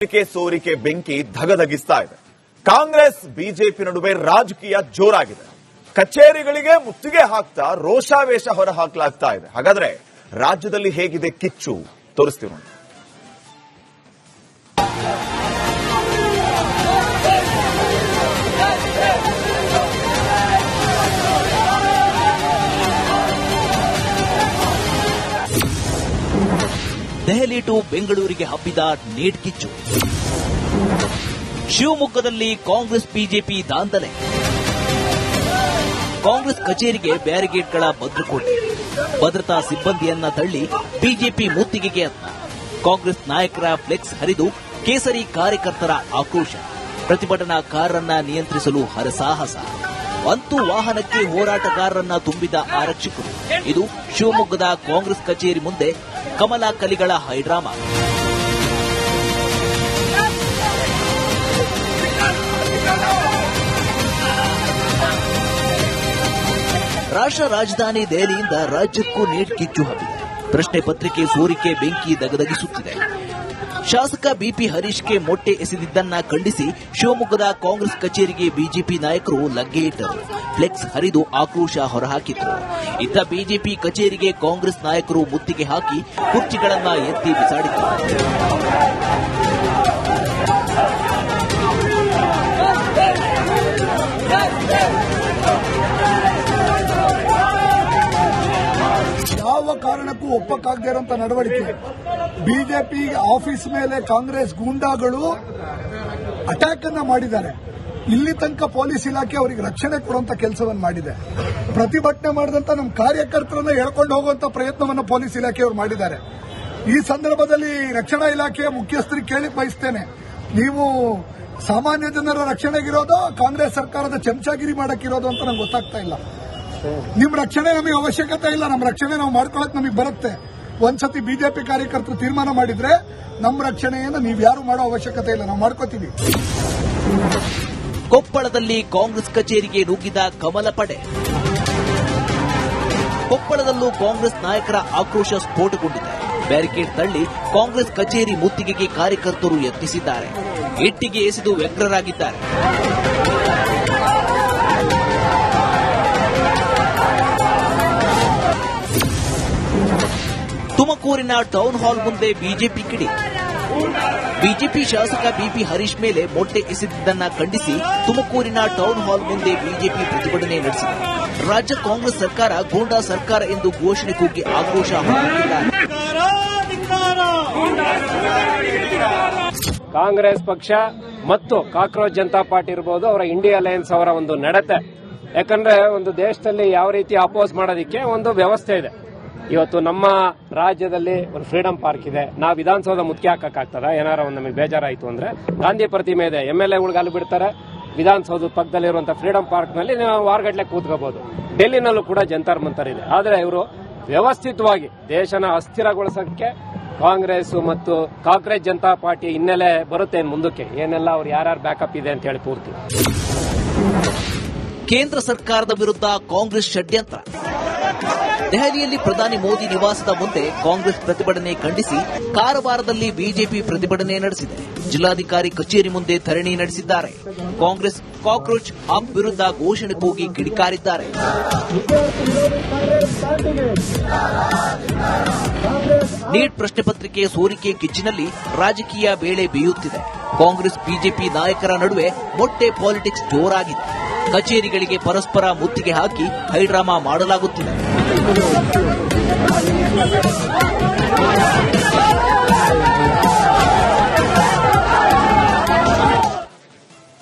ಸೋರಿಕೆ ಬೆಂಕಿ ಧಗಧಗಿಸ್ತಾ ಇದೆ. ಕಾಂಗ್ರೆಸ್ ಬಿಜೆಪಿ ನಡುವೆ ರಾಜಕೀಯ ಜೋರಾಗಿದೆ. ಕಚೇರಿಗಳಿಗೆ ಮುತ್ತಿಗೆ ಹಾಕ್ತಾ ರೋಷಾವೇಶ ಹೊರ ಹಾಕಲಾಗ್ತಾ ಇದೆ. ಹಾಗಾದ್ರೆ ರಾಜ್ಯದಲ್ಲಿ ಹೇಗಿದೆ ಕಿಚ್ಚು ತೋರಿಸ್ತೀವಿ ನೋಡಿ. ದೆಹಲಿ ಟು ಬೆಂಗಳೂರಿಗೆ ಹಬ್ಬಿದ ನೀಟ್ ಕಿಚ್ಚು. ಶಿವಮೊಗ್ಗದಲ್ಲಿ ಕಾಂಗ್ರೆಸ್ ಬಿಜೆಪಿ ದಾಂಧಲೆ. ಕಾಂಗ್ರೆಸ್ ಕಚೇರಿಗೆ ಬ್ಯಾರಿಗೇಡ್ಗಳ ಭದ್ರಕೋಟೆ. ಭದ್ರತಾ ಸಿಬ್ಬಂದಿಯನ್ನ ತಳ್ಳಿ ಬಿಜೆಪಿ ಮುತ್ತಿಗೆಗೆ ಯತ್ನ. ಕಾಂಗ್ರೆಸ್ ನಾಯಕರ ಫ್ಲೆಕ್ಸ್ ಹರಿದು ಕೇಸರಿ ಕಾರ್ಯಕರ್ತರ ಆಕ್ರೋಶ. ಪ್ರತಿಭಟನಾಕಾರರನ್ನ ನಿಯಂತ್ರಿಸಲು ಹರಸಾಹಸ. ಅಂತೂ ವಾಹನಕ್ಕೆ ಹೋರಾಟಗಾರರನ್ನ ತುಂಬಿದ ಆರಕ್ಷಕರು. ಇದು ಶಿವಮೊಗ್ಗದ ಕಾಂಗ್ರೆಸ್ ಕಚೇರಿ ಮುಂದೆ ಕಮಲ ಕಲಿಗಳ ಹೈಡ್ರಾಮಾ. ರಾಷ್ಟ್ರ ರಾಜಧಾನಿ ದೆಹಲಿಯಿಂದ ರಾಜ್ಯಕ್ಕೂ ನೀಟ್ ಕಿಚ್ಚು ಹಬ್ಬಿದೆ. ಪ್ರಶ್ನೆ ಪತ್ರಿಕೆ ಸೋರಿಕೆ ಬೆಂಕಿ ದಗದಗಿಸುತ್ತಿದೆ. ಶಾಸಕ ಬಿಪಿ ಹರೀಶ್ಗೆ ಮೊಟ್ಟೆ ಎಸೆದಿದ್ದನ್ನ ಖಂಡಿಸಿ ಶಿವಮೊಗ್ಗದ ಕಾಂಗ್ರೆಸ್ ಕಚೇರಿಗೆ ಬಿಜೆಪಿ ನಾಯಕರು ಲಗ್ಗೆ ಇಟ್ಟರು. ಫ್ಲೆಕ್ಸ್ ಹರಿದು ಆಕ್ರೋಶ ಹೊರಹಾಕಿದ್ರು. ಇತ್ತ ಬಿಜೆಪಿ ಕಚೇರಿಗೆ ಕಾಂಗ್ರೆಸ್ ನಾಯಕರು ಮುತ್ತಿಗೆ ಹಾಕಿ ಕುರ್ಚಿಗಳನ್ನ ಎತ್ತಿ ಬಿಸಾಡಿದ್ರು. ಯಾವ ಕಾರಣಕ್ಕೂ ಒಪ್ಪಕ್ಕಾಗದೇ ಇರುವಂತ ನಡವಳಿಕೆ. ಬಿಜೆಪಿ ಆಫೀಸ್ ಮೇಲೆ ಕಾಂಗ್ರೆಸ್ ಗೂಂಡಾಗಳು ಅಟ್ಯಾಕ್ ಅನ್ನ ಮಾಡಿದ್ದಾರೆ. ಇಲ್ಲಿ ತನಕ ಪೊಲೀಸ್ ಇಲಾಖೆ ಅವರಿಗೆ ರಕ್ಷಣೆ ಕೊಡುವಂತ ಕೆಲಸವನ್ನು ಮಾಡಿದೆ. ಪ್ರತಿಭಟನೆ ಮಾಡಿದಂತ ನಮ್ಮ ಕಾರ್ಯಕರ್ತರನ್ನ ಎಳ್ಕೊಂಡು ಹೋಗುವಂತ ಪ್ರಯತ್ನವನ್ನು ಪೊಲೀಸ್ ಇಲಾಖೆಯವರು ಮಾಡಿದ್ದಾರೆ. ಈ ಸಂದರ್ಭದಲ್ಲಿ ರಕ್ಷಣಾ ಇಲಾಖೆಯ ಮುಖ್ಯಸ್ಥರಿಗೆ ಕೇಳಿ ಬಯಸ್ತೇನೆ, ನೀವು ಸಾಮಾನ್ಯ ಜನರ ರಕ್ಷಣೆಗಿರೋದು ಕಾಂಗ್ರೆಸ್ ಸರ್ಕಾರದ ಚಮಚಾಗಿರಿ ಮಾಡಕ್ಕಿರೋದು ಅಂತ ನಂಗೆ ಗೊತ್ತಾಗ್ತಾ ಇಲ್ಲ. ನಿಮ್ ರಕ್ಷಣೆ ನಮಗೆ ಅವಶ್ಯಕತೆ ಇಲ್ಲ. ನಮ್ಮ ರಕ್ಷಣೆ ನಾವು ಮಾಡ್ಕೊಳಕ್ ನಮಗೆ ಬರುತ್ತೆ. ಒಂದ್ಸತಿ ಬಿಜೆಪಿ ಕಾರ್ಯಕರ್ತರು ತೀರ್ಮಾನ ಮಾಡಿದ್ರೆ ನಮ್ಮ ರಕ್ಷಣೆಯನ್ನು ನೀವು ಯಾರು ಮಾಡೋ ಅವಶ್ಯಕತೆ ಇಲ್ಲ, ನಾವು ಮಾಡ್ಕೋತೀವಿ. ಕೊಪ್ಪಳದಲ್ಲಿ ಕಾಂಗ್ರೆಸ್ ಕಚೇರಿಗೆ ನುಗ್ಗಿದ ಕಮಲ ಪಡೆ. ಕೊಪ್ಪಳದಲ್ಲೂ ಕಾಂಗ್ರೆಸ್ ನಾಯಕರ ಆಕ್ರೋಶ ಸ್ಫೋಟಗೊಂಡಿದೆ. ಬ್ಯಾರಿಕೇಡ್ ತಳ್ಳಿ ಕಾಂಗ್ರೆಸ್ ಕಚೇರಿ ಮುತ್ತಿಗೆಗೆ ಕಾರ್ಯಕರ್ತರು ಯತ್ನಿಸಿದ್ದಾರೆ. ಇಟ್ಟಿಗೆ ಎಸೆದು ವ್ಯಗ್ರರಾಗಿದ್ದಾರೆ. ತುಮಕೂರಿನ ಟೌನ್ ಹಾಲ್ ಮುಂದೆ ಬಿಜೆಪಿ ಕಿಡಿ. ಬಿಜೆಪಿ ಶಾಸಕ ಬಿಪಿ ಹರೀಶ್ ಮೇಲೆ ಮೊಟ್ಟೆ ಎಸೆದಿದ್ದನ್ನ ಖಂಡಿಸಿ ತುಮಕೂರಿನ ಟೌನ್ ಹಾಲ್ ಮುಂದೆ ಬಿಜೆಪಿ ಪ್ರತಿಭಟನೆ ನಡೆಸಿದೆ. ರಾಜ್ಯ ಕಾಂಗ್ರೆಸ್ ಸರ್ಕಾರ ಗೂಂಡಾ ಸರ್ಕಾರ ಎಂದು ಘೋಷಣೆ ಕೂಗಿ ಆಕ್ರೋಶ ಹೊರಹಾಕಿದ್ದಾರೆ. ಕಾಂಗ್ರೆಸ್ ಪಕ್ಷ ಮತ್ತು ಕಾಕ್ರೋಚ್ ಜನತಾ ಪಾರ್ಟಿ ಇರಬಹುದು, ಅವರ ಇಂಡಿಯಾ ಅಲಯನ್ಸ್ ಅವರ ಒಂದು ನಡತೆ. ಯಾಕಂದ್ರೆ ಒಂದು ದೇಶದಲ್ಲಿ ಯಾವ ರೀತಿ ಅಪೋಸ್ ಮಾಡೋದಕ್ಕೆ ಒಂದು ವ್ಯವಸ್ಥೆ ಇದೆ. ಇವತ್ತು ನಮ್ಮ ರಾಜ್ಯದಲ್ಲಿ ಒಂದು ಫ್ರೀಡಂ ಪಾರ್ಕ್ ಇದೆ. ನಾವು ವಿಧಾನಸೌಧ ಮುತ್ತಿಗೆ ಹಾಕಕ್ಕಾಗ್ತದ? ಏನಾರ ಒಂದು ನಮಗೆ ಬೇಜಾರಾಯಿತು ಅಂದ್ರೆ ಗಾಂಧಿ ಪ್ರತಿಮೆ ಇದೆ, MLA ಅಲ್ಲಿ ಬಿಡ್ತಾರೆ. ವಿಧಾನಸೌಧದ ಪಕ್ಕದಲ್ಲಿರುವಂತಹ ಫ್ರೀಡಂ ಪಾರ್ಕ್ ನಲ್ಲಿ ನಾವು ವಾರಗಟ್ಟಲೆ ಕೂತ್ಕೋಬಹುದು. ಡೆಲ್ಲಿನಲ್ಲೂ ಕೂಡ ಜಂತರ್ ಮಂತರ್ ಇದೆ. ಆದರೆ ಇವರು ವ್ಯವಸ್ಥಿತವಾಗಿ ದೇಶನ ಅಸ್ಥಿರಗೊಳಿಸಕ್ಕೆ ಕಾಂಗ್ರೆಸ್ ಮತ್ತು ಕಾಂಗ್ರೆಸ್ ಜನತಾ ಪಾರ್ಟಿ ಹಿನ್ನೆಲೆ ಬರುತ್ತೆ ಮುಂದಕ್ಕೆ, ಏನೆಲ್ಲ ಅವ್ರು ಯಾರ್ಯಾರು ಬ್ಯಾಕಪ್ ಇದೆ ಅಂತ ಹೇಳಿ ಪೂರ್ತಿ. ಕೇಂದ್ರ ಸರ್ಕಾರದ ವಿರುದ್ಧ ಕಾಂಗ್ರೆಸ್ ಷಡ್ಯಂತ್ರ. ದೆಹಲಿಯಲ್ಲಿ ಪ್ರಧಾನಿ ಮೋದಿ ನಿವಾಸದ ಮುಂದೆ ಕಾಂಗ್ರೆಸ್ ಪ್ರತಿಭಟನೆ ಖಂಡಿಸಿ ಕಾರವಾರದಲ್ಲಿ ಬಿಜೆಪಿ ಪ್ರತಿಭಟನೆ ನಡೆಸಿದೆ. ಜಿಲ್ಲಾಧಿಕಾರಿ ಕಚೇರಿ ಮುಂದೆ ಧರಣಿ ನಡೆಸಿದ್ದಾರೆ. ಕಾಂಗ್ರೆಸ್ ಕಾಕ್ರೋಚ್ ಆಪ್ ವಿರುದ್ಧ ಘೋಷಣೆ ಕೂಗಿ ಕಿಡಿಕಾರಿದ್ದಾರೆ. ನೀಟ್ ಪ್ರಶ್ನೆ ಪತ್ರಿಕೆ ಸೋರಿಕೆ ಕಿಚ್ಚಿನಲ್ಲಿ ರಾಜಕೀಯ ಬೇಳೆ ಬೇಯುತ್ತಿದೆ. ಕಾಂಗ್ರೆಸ್ ಬಿಜೆಪಿ ನಾಯಕರ ನಡುವೆ ಮೊಟ್ಟೆ ಪಾಲಿಟಿಕ್ಸ್ ಜೋರಾಗಿದೆ. ಕಚೇರಿಗಳಿಗೆ ಪರಸ್ಪರ ಮುತ್ತಿಗೆ ಹಾಕಿ ಹೈಡ್ರಾಮಾ ಮಾಡಲಾಗುತ್ತಿದೆ.